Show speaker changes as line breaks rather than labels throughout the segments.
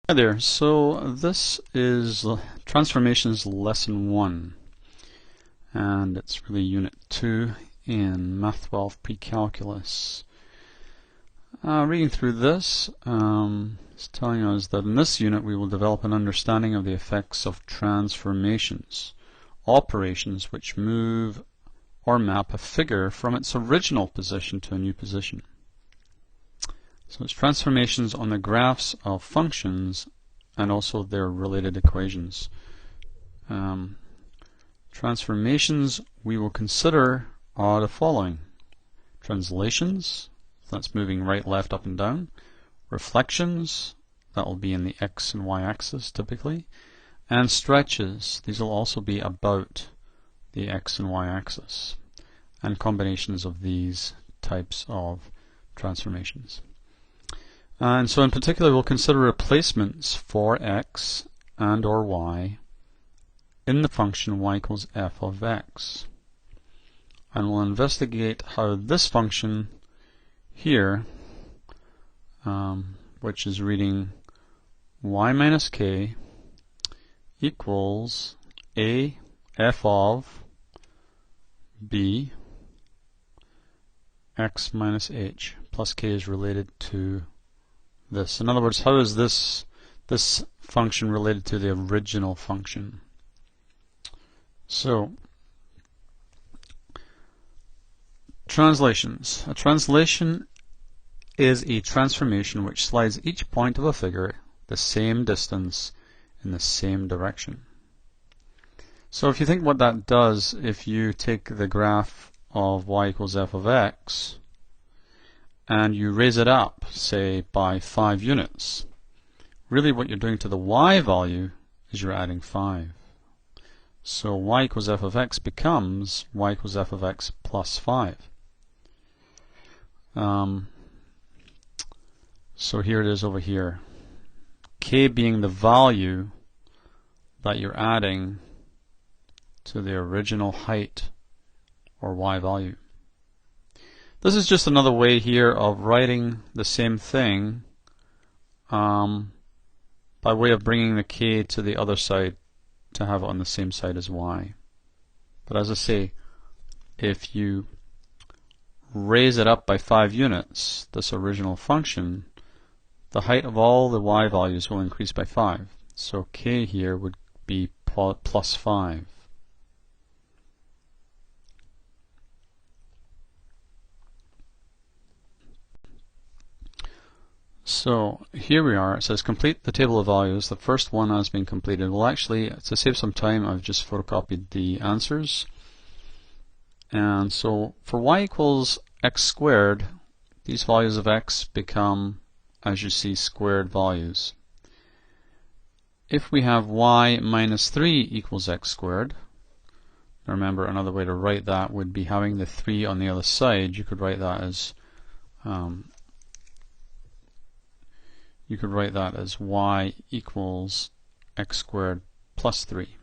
Hi there, so this is Transformations Lesson 1, and it's really Unit 2 in Math 12 Precalculus. Reading through this, it's telling us that in this unit we will develop an understanding of the effects of transformations, operations which move or map a figure from its original position to a new position. So it's transformations on the graphs of functions and also their related equations. Transformations we will consider are the following: translations, that's moving right, left, up and down; reflections, that will be in the x and y axis typically; and stretches, these will also be about the x and y axis, and combinations of these types of transformations. And so in particular we'll consider replacements for x and or y in the function y equals f of x. And we'll investigate how this function here, which is reading y minus k equals a f of b x minus h plus k is related to this. In other words, how is this function related to the original function? So, translations. A translation is a transformation which slides each point of a figure the same distance in the same direction. So if you think what that does, if you take the graph of y equals f of x and you raise it up, say, by 5 units, really what you're doing to the y value is you're adding 5. So y equals f of x becomes y equals f of x plus 5. So here it is over here. K being the value that you're adding to the original height or y value. This is just another way here of writing the same thing by way of bringing the k to the other side to have it on the same side as y. But as I say, if you raise it up by 5 units, this original function, the height of all the y values will increase by 5. So k here would be plus 5. So here we are. It says complete the table of values. The first one has been completed. Well, actually, to save some time, I've just photocopied the answers. And so for y equals x squared, these values of x become, as you see, squared values. If we have y minus 3 equals x squared, remember another way to write that would be having the 3 on the other side. You could write that as y equals x squared plus 3.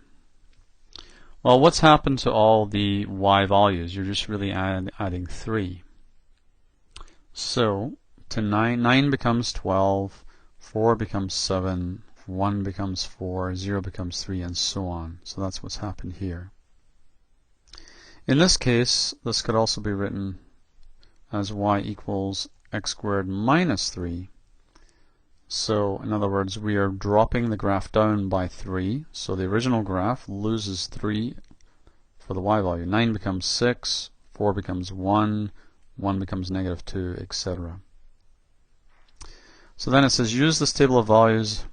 Well, what's happened to all the y values? You're just really adding 3. So to 9 becomes 12, 4 becomes 7, 1 becomes 4, 0 becomes 3, and so on. So that's what's happened here. In this case, this could also be written as y equals x squared minus 3. So, in other words, we are dropping the graph down by 3. So the original graph loses 3 for the y value. 9 becomes 6, 4 becomes 1, 1 becomes negative 2, etc. So then it says use this table of values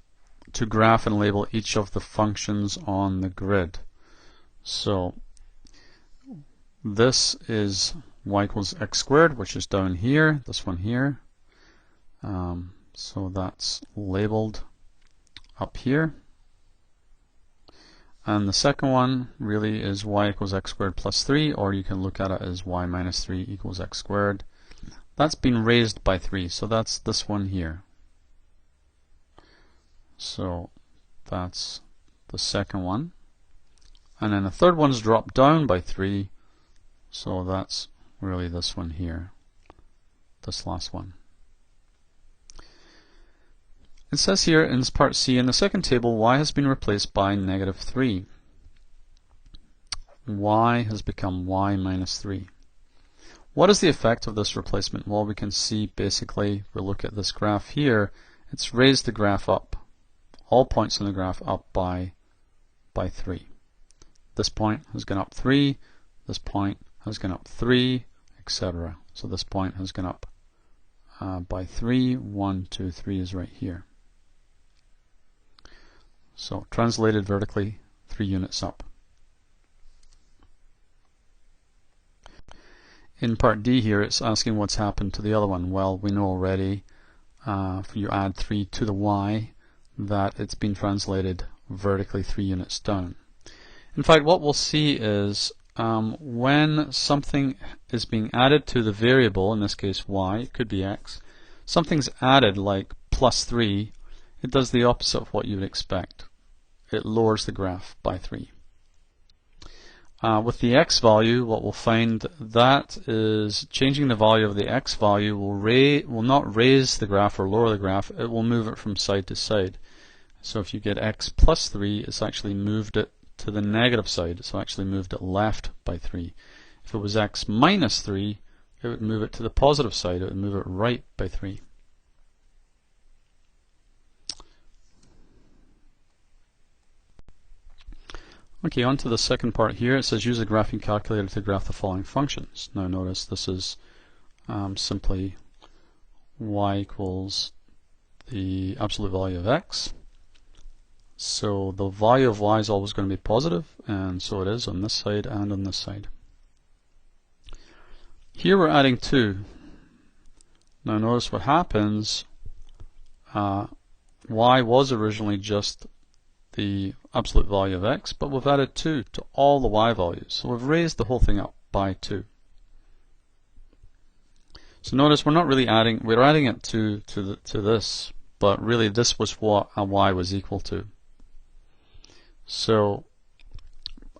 to graph and label each of the functions on the grid. So this is y equals x squared, which is down here, this one here. So that's labeled up here. And the second one really is y equals x squared plus 3, or you can look at it as y minus 3 equals x squared. That's been raised by 3, so that's this one here. So that's the second one. And then the third one's dropped down by 3, so that's really this one here, this last one. It says here in part C, in the second table, y has been replaced by negative 3. Y has become y minus 3. What is the effect of this replacement? Well, we can see basically, if we look at this graph here, it's raised the graph up, all points on the graph up by 3. This point has gone up 3, this point has gone up 3, etc. So this point has gone up by 3, 1, 2, 3 is right here. So translated vertically, 3 units up. In part D here, it's asking what's happened to the other one. Well, we know already, if you add 3 to the y, that it's been translated vertically 3 units down. In fact, what we'll see is when something is being added to the variable, in this case y, it could be x, something's added like plus 3, it does the opposite of what you would expect. It lowers the graph by 3. With the x value, what we'll find that is changing the value of the x value will not raise the graph or lower the graph, it will move it from side to side. So if you get x plus 3, it's actually moved it to the negative side, so actually moved it left by 3. If it was x minus 3, it would move it to the positive side, it would move it right by 3. Okay, on to the second part here. It says use a graphing calculator to graph the following functions. Now notice this is simply y equals the absolute value of x. So the value of y is always going to be positive, and so it is on this side and on this side. Here we're adding 2. Now notice what happens. Y was originally just the absolute value of x, but we've added 2 to all the y values. So we've raised the whole thing up by 2. So notice we're not really adding, we're adding it to this, but really this was what a y was equal to. So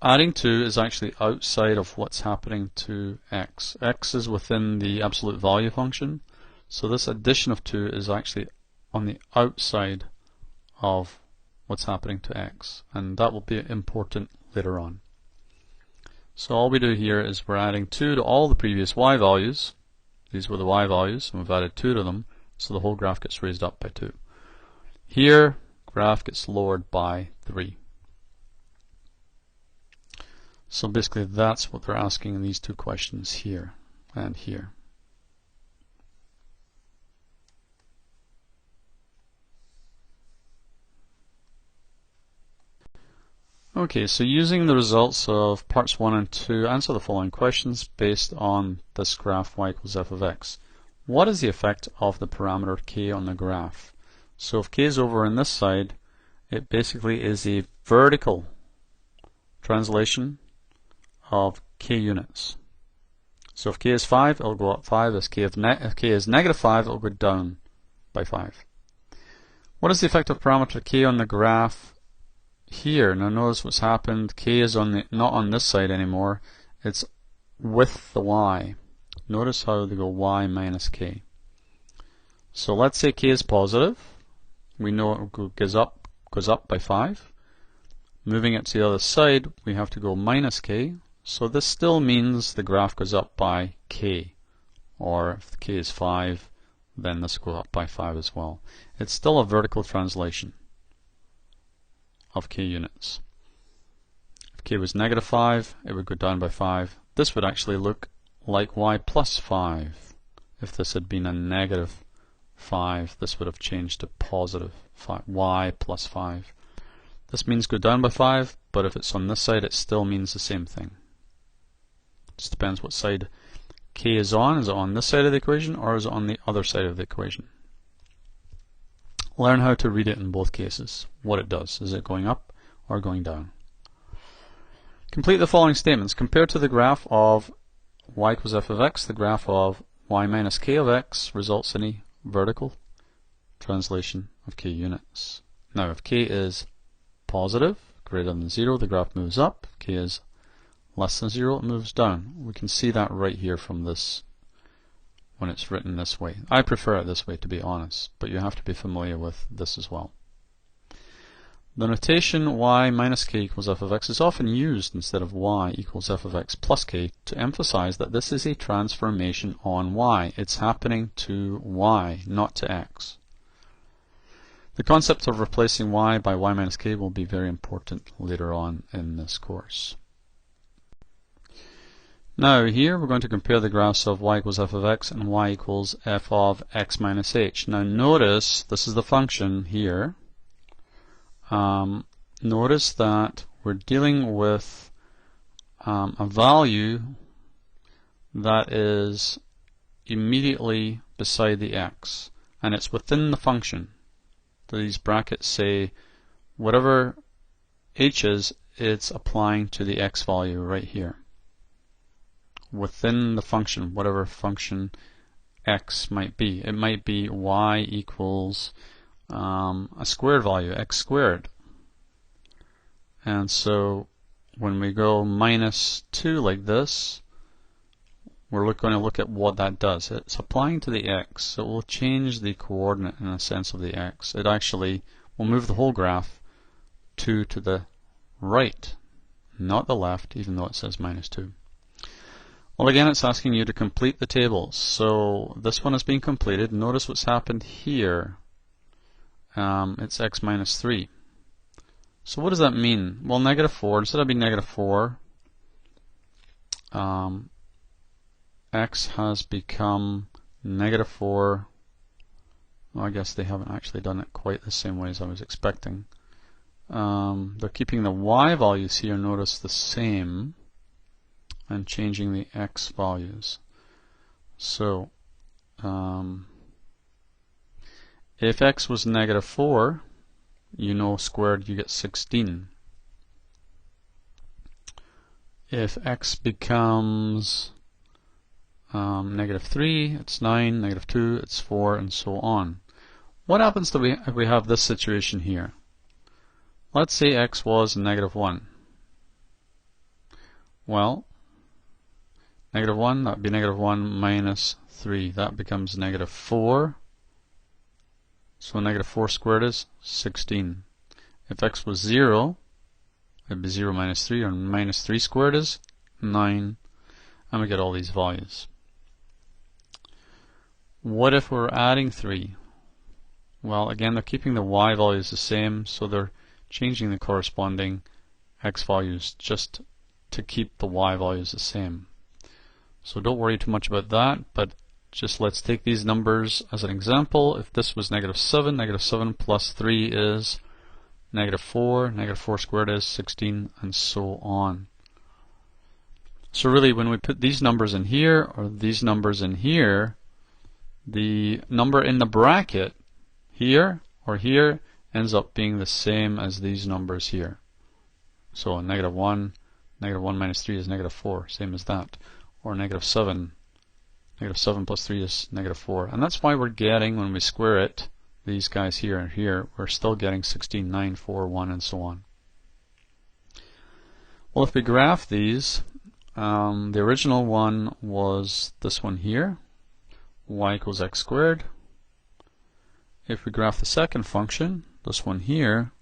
adding 2 is actually outside of what's happening to x. X is within the absolute value function, so this addition of 2 is actually on the outside of what's happening to x, and that will be important later on. So all we do here is we're adding 2 to all the previous y values. These were the y values, and we've added 2 to them, so the whole graph gets raised up by 2. Here, graph gets lowered by 3. So basically that's what they're asking in these two questions here and here. Okay, so using the results of parts 1 and 2, answer the following questions based on this graph y equals f of x. What is the effect of the parameter k on the graph? So if k is over on this side, it basically is a vertical translation of k units. So if k is 5, it'll go up 5. If k is negative 5, it'll go down by 5. What is the effect of parameter k on the graph here? Now notice what's happened. K is not on this side anymore. It's with the y. Notice how they go y minus k. So let's say k is positive. We know it goes up by 5. Moving it to the other side, we have to go minus k. So this still means the graph goes up by k. Or if k is 5, then this will go up by 5 as well. It's still a vertical translation of k units. If k was negative 5, it would go down by 5. This would actually look like y plus 5. If this had been a negative 5, this would have changed to positive 5, y plus 5. This means go down by 5, but if it's on this side, it still means the same thing. It just depends what side k is on. Is it on this side of the equation, or is it on the other side of the equation? Learn how to read it in both cases, what it does. Is it going up or going down? Complete the following statements. Compared to the graph of y equals f of x, the graph of y minus k of x results in a vertical translation of k units. Now if k is positive, greater than 0, the graph moves up. If k is less than 0, it moves down. We can see that right here from this when it's written this way. I prefer it this way, to be honest, but you have to be familiar with this as well. The notation y minus k equals f of x is often used instead of y equals f of x plus k to emphasize that this is a transformation on y. It's happening to y, not to x. The concept of replacing y by y minus k will be very important later on in this course. Now here we're going to compare the graphs of y equals f of x and y equals f of x minus h. Now notice, this is the function here. Notice that we're dealing with a value that is immediately beside the x, and it's within the function. These brackets say whatever h is, it's applying to the x value right here. Within the function, whatever function x might be. It might be y equals a squared value, x squared. And so when we go minus 2 like this, we're going to look at what that does. It's applying to the x, so it will change the coordinate in a sense of the x. It actually will move the whole graph 2 to the right, not the left, even though it says minus 2. Well, again, it's asking you to complete the tables. So this one has been completed. Notice what's happened here. It's x minus 3. So what does that mean? Well, negative 4, instead of being negative 4, x has become negative 4. Well, I guess they haven't actually done it quite the same way as I was expecting. They're keeping the y values here, notice, the same, and changing the x values. So if x was negative 4, you know squared, you get 16. If x becomes negative 3, it's 9, negative 2, it's 4, and so on. What happens if we have this situation here? Let's say x was negative 1. Well, negative 1, that would be negative 1 minus 3. That becomes negative 4. So negative 4 squared is 16. If x was 0, it would be 0 minus 3, or minus 3 squared is 9. And we get all these values. What if we're adding 3? Well, again, they're keeping the y values the same, so they're changing the corresponding x values just to keep the y values the same. So don't worry too much about that, but just let's take these numbers as an example. If this was negative 7 plus 3 is negative 4 squared is 16, and so on. So really, when we put these numbers in here, or these numbers in here, the number in the bracket here or here ends up being the same as these numbers here. So negative 1 minus 3 is negative 4, same as that. Or negative 7 plus 3 is negative 4. And that's why we're getting, when we square it, these guys here and here, we're still getting 16, 9, 4, 1, and so on. Well, if we graph these, the original one was this one here, y equals x squared. If we graph the second function, this one here,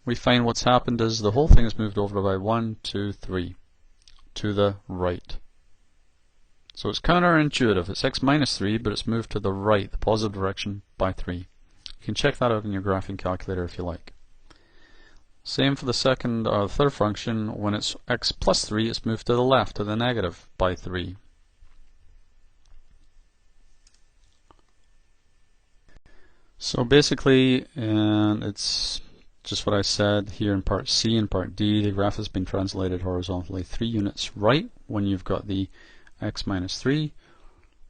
we find what's happened is the whole thing is moved over by 1, 2, 3 to the right. So it's counterintuitive. It's x minus 3, but it's moved to the right, the positive direction, by 3. You can check that out in your graphing calculator if you like. Same for the second or third function. When it's x plus 3, it's moved to the left, to the negative, by 3. So basically, and it's just what I said here in part C and part D, the graph has been translated horizontally 3 units right when you've got the x minus 3,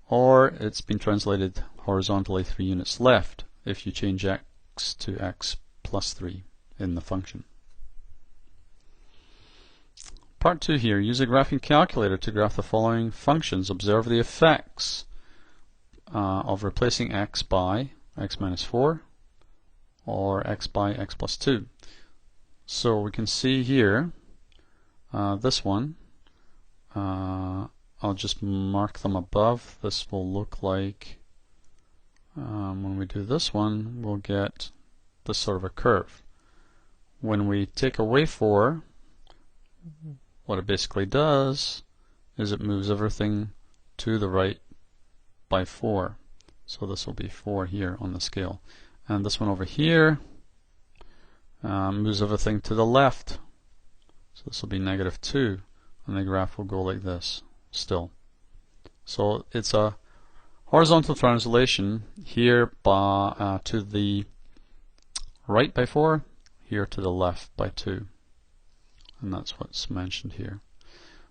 or it's been translated horizontally 3 units left if you change x to x plus 3 in the function. Part 2 here, use a graphing calculator to graph the following functions. Observe the effects of replacing x by x minus 4 or x by x plus 2. So we can see here, this one, I'll just mark them above. This will look like, when we do this one, we'll get this sort of a curve. When we take away 4, what it basically does is it moves everything to the right by 4. So this will be 4 here on the scale. And this one over here moves everything to the left. So this will be -2. And the graph will go like this still. So it's a horizontal translation here to the right by 4, here to the left by 2. And that's what's mentioned here.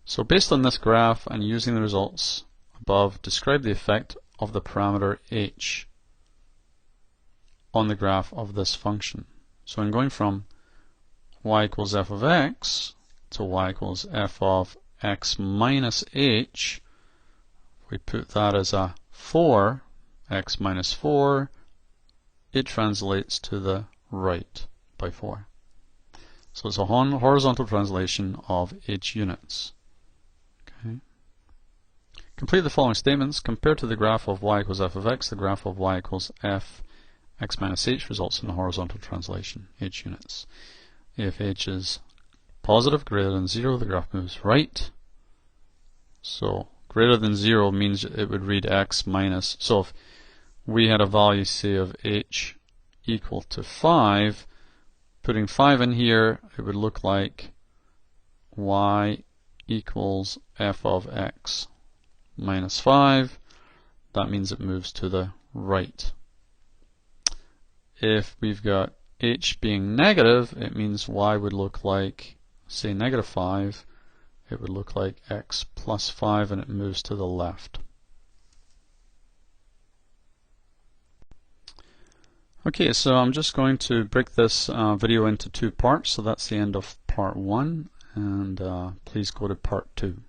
So based on this graph and using the results above, describe the effect of the parameter h on the graph of this function. So I'm going from y equals f of x to y equals f of x minus h. If we put that as a 4, x minus 4, it translates to the right by 4. So it's a horizontal translation of h units. Okay. Complete the following statements. Compared to the graph of y equals f of x, the graph of y equals f x minus h results in a horizontal translation, h units. If h is positive, greater than 0, the graph moves right. So greater than 0 means it would read x minus. So if we had a value, say, of h equal to 5, putting 5 in here, it would look like y equals f of x minus 5. That means it moves to the right. If we've got h being negative, it means y would look like, say, -5. It would look like x plus 5, and it moves to the left. Okay, so I'm just going to break this video into 2 parts. So that's the end of part 1, and please go to part 2.